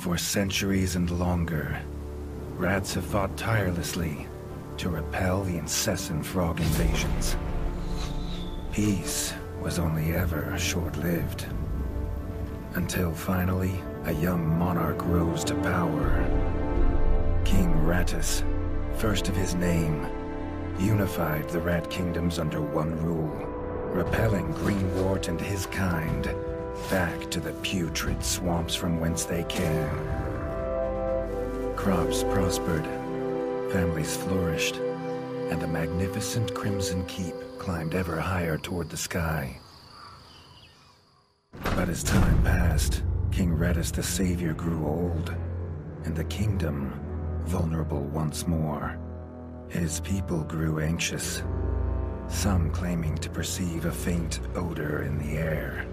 For centuries and longer, rats have fought tirelessly to repel the incessant frog invasions. Peace was only ever short-lived. Until finally, a young monarch rose to power. King Rattus, first of his name, unified the rat kingdoms under one rule, repelling Greenwort and his kind back to the putrid swamps from whence they came. Crops prospered, families flourished, and a magnificent Crimson Keep climbed ever higher toward the sky. But as time passed, King Rattus the Savior grew old, and the kingdom vulnerable once more. His people grew anxious, some claiming to perceive a faint odor in the air.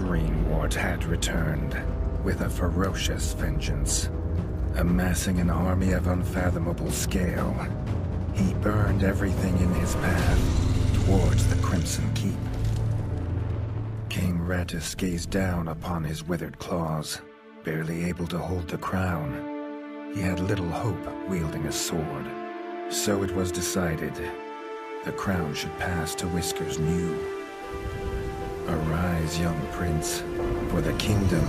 Greenwort had returned with a ferocious vengeance. Amassing an army of unfathomable scale, he burned everything in his path towards the Crimson Keep. King Rattus gazed down upon his withered claws, barely able to hold the crown. He had little hope wielding a sword. So it was decided the crown should pass to Whiskers New. Arise, young prince, for the kingdom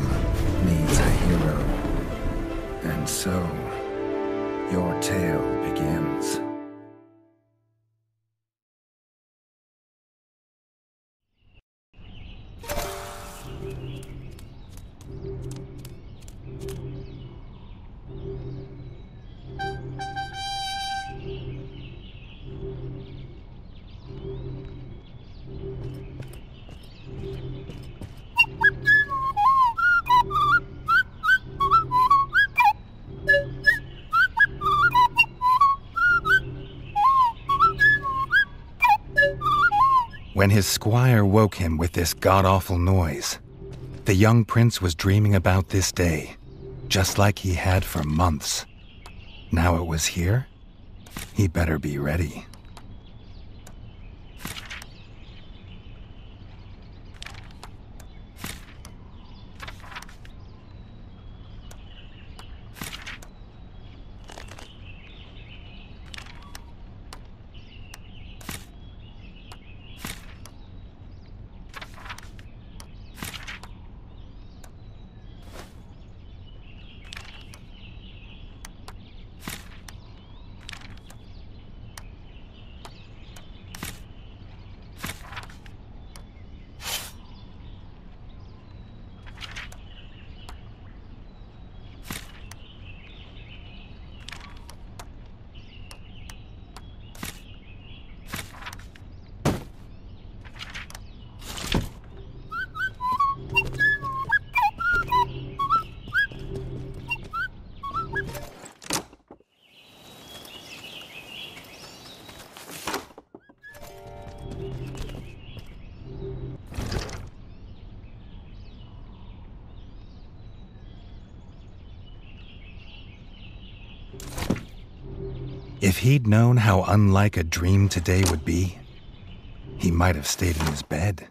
needs a hero. And so, your tale begins. When his squire woke him with this god-awful noise, the young prince was dreaming about this day, just like he had for months. Now it was here, he better be ready. If he'd known how unlike a dream today would be, he might have stayed in his bed.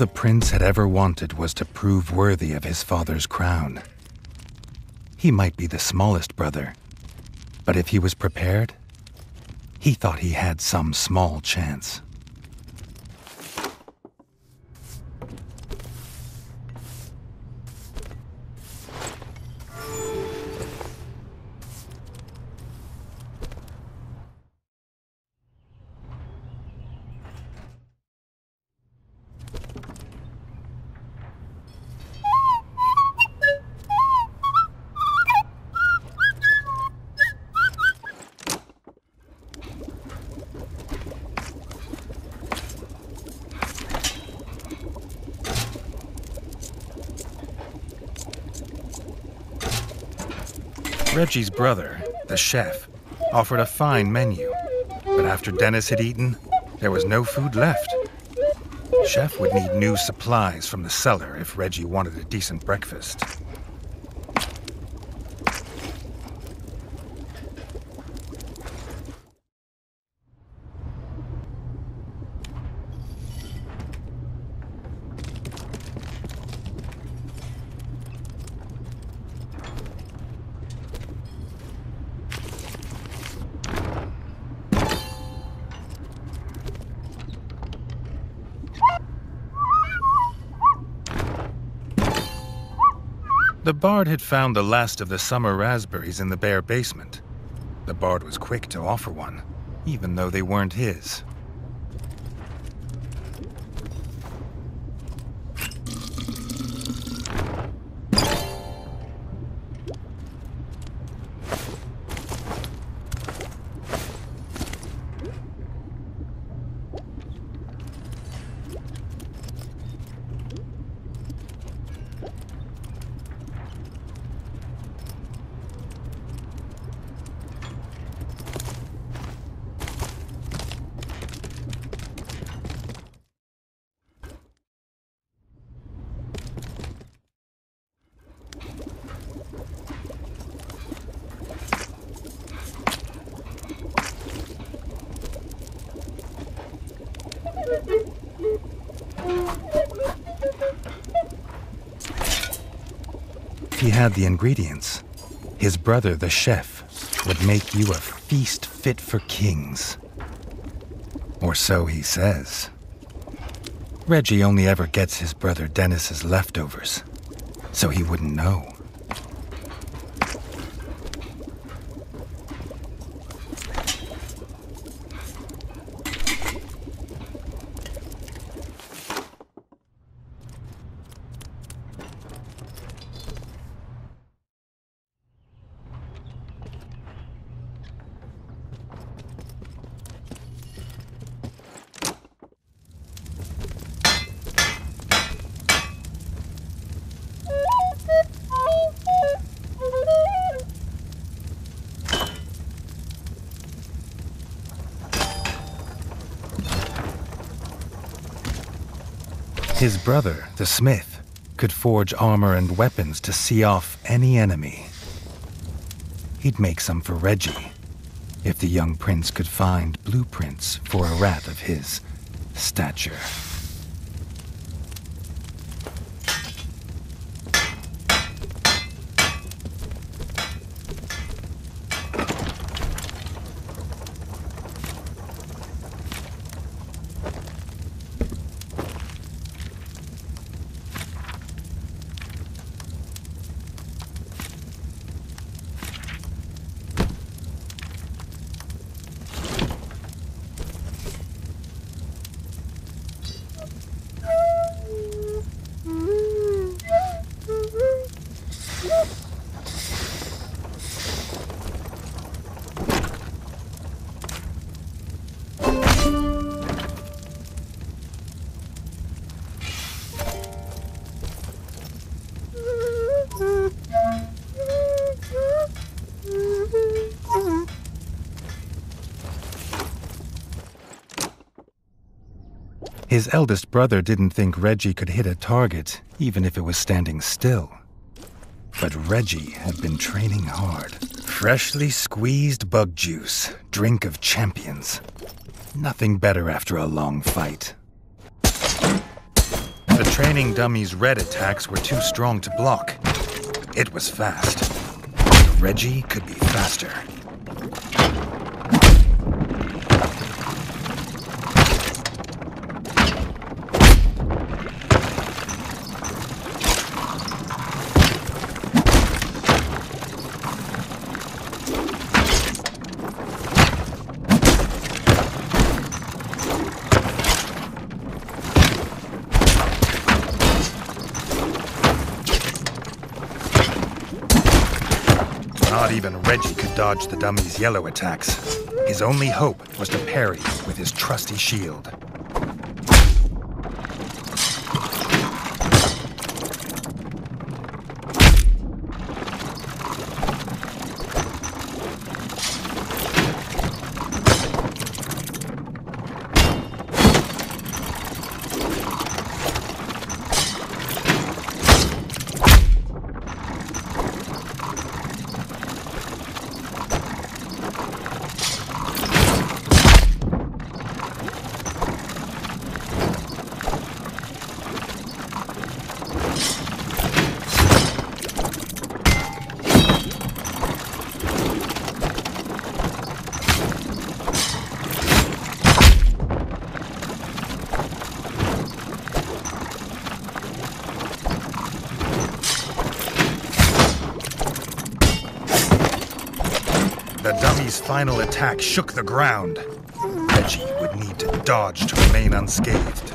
the prince had ever wanted was to prove worthy of his father's crown. He might be the smallest brother, but if he was prepared, he thought he had some small chance. Reggie's brother, the chef, offered a fine menu, but after Dennis had eaten, there was no food left. Chef would need new supplies from the cellar if Reggie wanted a decent breakfast. The bard had found the last of the summer raspberries in the bare basement. The bard was quick to offer one, even though they weren't his. He had the ingredients. His brother, the chef, would make you a feast fit for kings. Or so he says. Reggie only ever gets his brother Dennis's leftovers, so he wouldn't know. His brother, the smith, could forge armor and weapons to see off any enemy. He'd make some for Reggie, if the young prince could find blueprints for a rat of his stature. His eldest brother didn't think Reggie could hit a target, even if it was standing still. But Reggie had been training hard. Freshly squeezed bug juice, drink of champions. Nothing better after a long fight. The training dummy's red attacks were too strong to block. It was fast. Reggie could be faster. Not even Reggie could dodge the dummy's yellow attacks. His only hope was to parry with his trusty shield. The dummy's final attack shook the ground. Reggie would need to dodge to remain unscathed.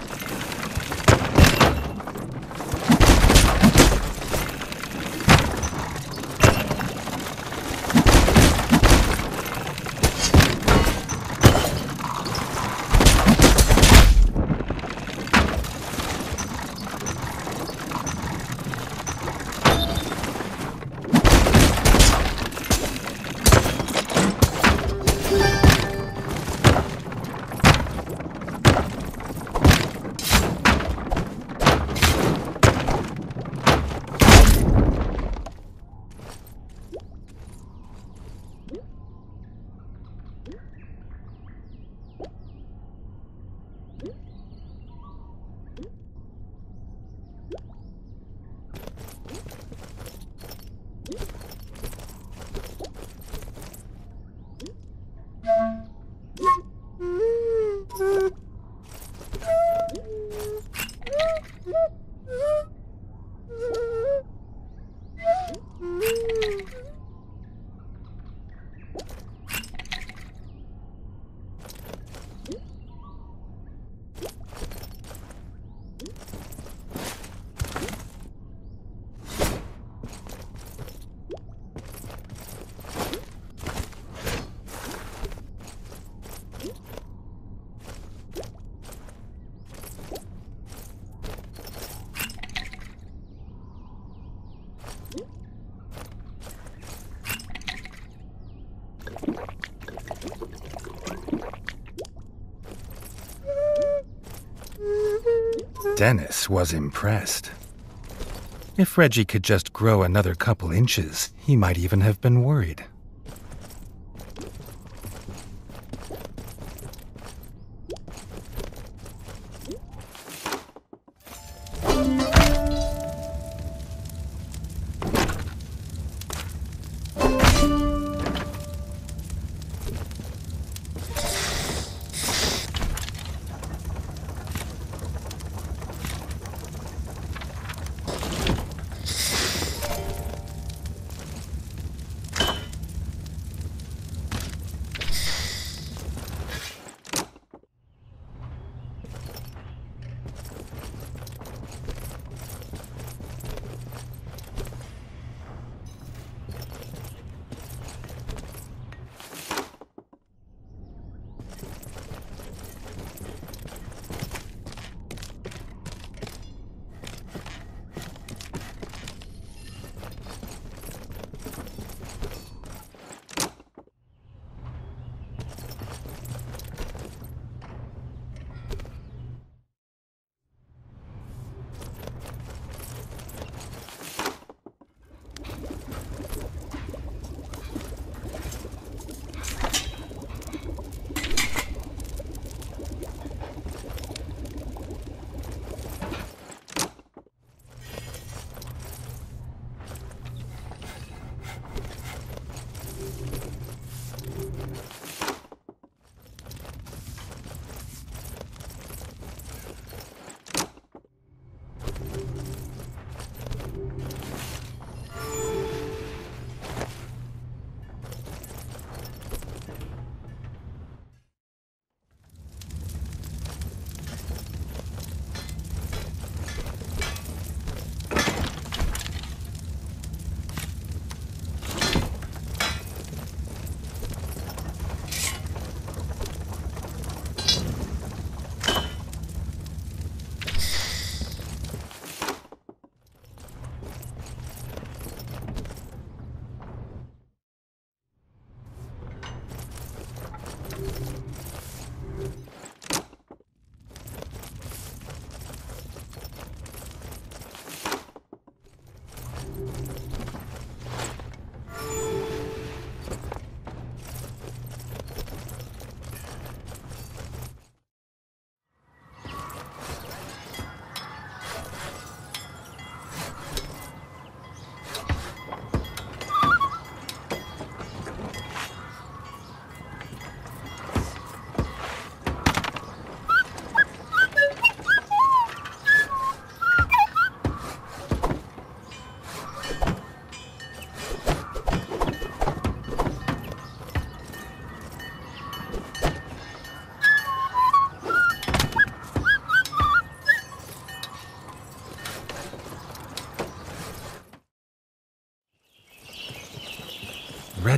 Dennis was impressed. If Reggie could just grow another couple inches, he might even have been worried.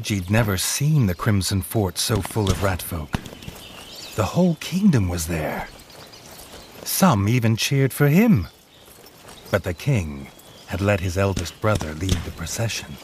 Haji'd never seen the Crimson Fort so full of rat folk. The whole kingdom was there. Some even cheered for him. But the king had let his eldest brother lead the procession.